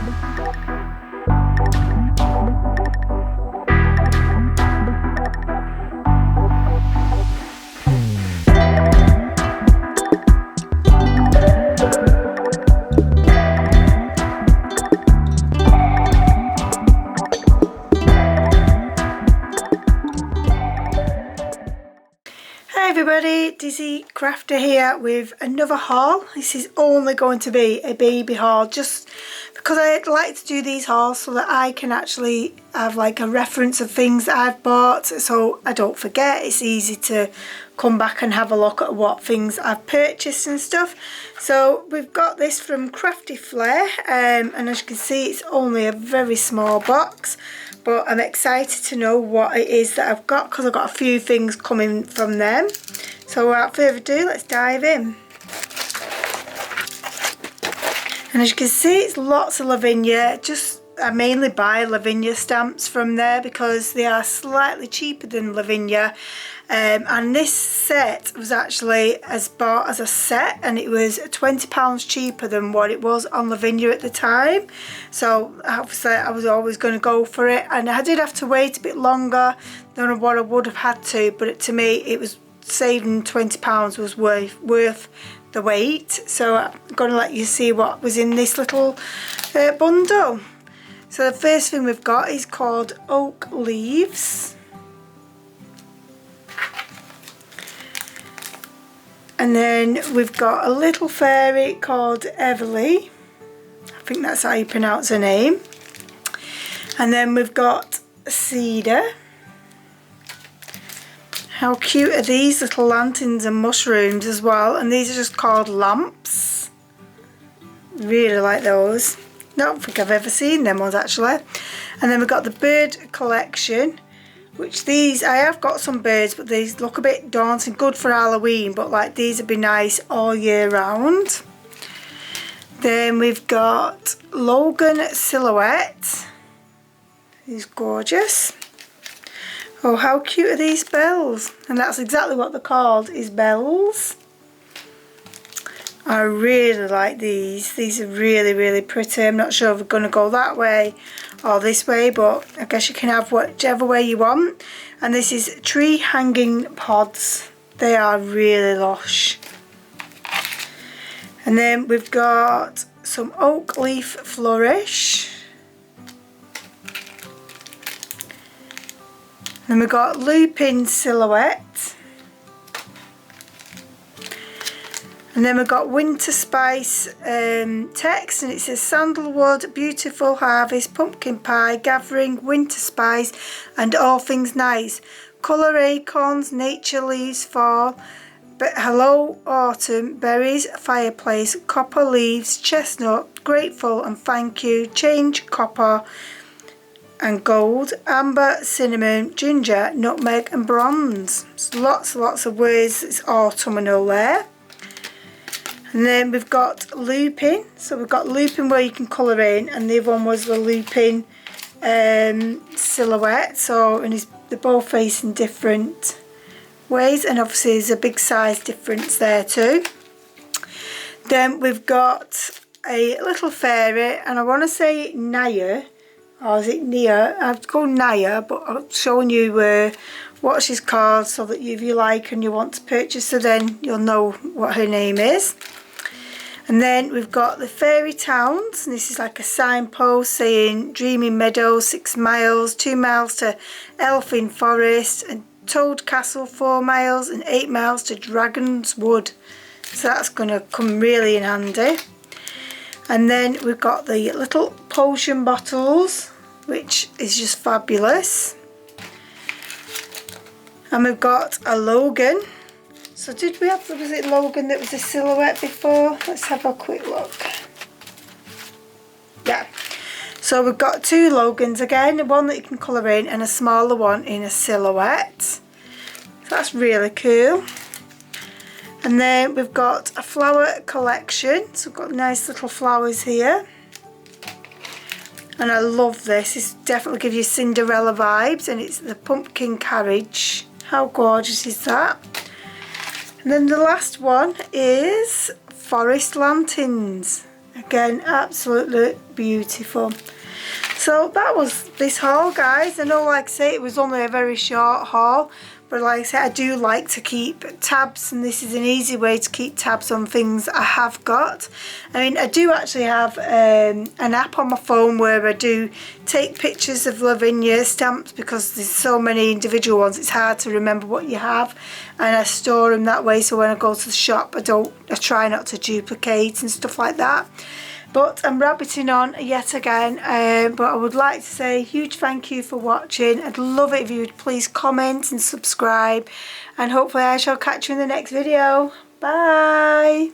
Hi everybody, Dizzy Crafter here with another haul. This is only going to be a baby haul just because I like to do these hauls so that I can actually have like a reference of things that I've bought so I don't forget. It's easy to come back and have a look at what things I've purchased and stuff. So we've got this from Crafty Flair and as you can see it's only a very small box. But I'm excited to know what it is that I've got because I've got a few things coming from them. So without further ado, let's dive in. And as you can see, it's lots of Lavinia. I mainly buy Lavinia stamps from there because they are slightly cheaper than Lavinia. And this set was actually bought as a set and it was £20 cheaper than what it was on Lavinia at the time. So obviously I was always going to go for it, and I did have to wait a bit longer than what I would have had to, but to me it was saving £20 was worth the wait. So I'm going to let you see what was in this little bundle. So the first thing we've got is called Oak Leaves. And then we've got a little fairy called Everly. I think that's how you pronounce her name. And then we've got Cedar. How cute are these little lanterns and mushrooms as well. And these are just called lamps. Really like those. Don't think I've ever seen them ones actually. And then we've got the bird collection. Which these, I have got some birds, but these look a bit daunting, good for Halloween, but like these would be nice all year round. Then we've got Logan Silhouette. He's gorgeous. Oh, how cute are these bells? And that's exactly what they're called, is bells. I really like these. These are really, really pretty. I'm not sure if we're going to go that way or this way, but I guess you can have whichever way you want. And this is tree hanging pods. They are really lush. And then we've got some oak leaf flourish. Then we've got lupin silhouette. And then we've got Winter Spice text, and it says sandalwood, beautiful harvest, pumpkin pie, gathering, winter spice and all things nice. Colour acorns, nature leaves fall, but hello autumn, berries, fireplace, copper leaves, chestnut, grateful and thank you, change copper and gold, amber, cinnamon, ginger, nutmeg and bronze. So lots of words. It's autumnal there. And then we've got lupin. So we've got lupin where you can colour in, and the other one was the lupin silhouette. So they're both facing different ways, and obviously there's a big size difference there too. Then we've got a little fairy, and I want to say Naya, or is it Nia? I've called Naya, but I'm showing you what she's called so that if you like and you want to purchase her, then you'll know what her name is. And then we've got the fairy towns, and this is like a signpost saying Dreaming Meadows 6 miles, 2 miles to Elfin Forest, and Toad Castle 4 miles, and 8 miles to Dragon's Wood. So that's going to come really in handy. And then we've got the little potion bottles, which is just fabulous. And we've got a Logan. So did we have, was it Logan that was a silhouette before? Let's have a quick look. Yeah. So we've got 2 Logans again, one that you can colour in and a smaller one in a silhouette. So that's really cool. And then we've got a flower collection. So we've got nice little flowers here. And I love this. This definitely gives you Cinderella vibes, and it's the pumpkin carriage. How gorgeous is that? And then the last one is forest lanterns. Again, absolutely beautiful. So that was this haul, guys. I know, like I say, it was only a very short haul, but like I said, I do like to keep tabs, and this is an easy way to keep tabs on things I have got. I mean, I do actually have an app on my phone where I do take pictures of Lavinia stamps, because there's so many individual ones, it's hard to remember what you have, and I store them that way, so when I go to the shop I try not to duplicate and stuff like that. But I'm rabbiting on yet again, but I would like to say a huge thank you for watching. I'd love it if you would please comment and subscribe, and hopefully I shall catch you in the next video. Bye!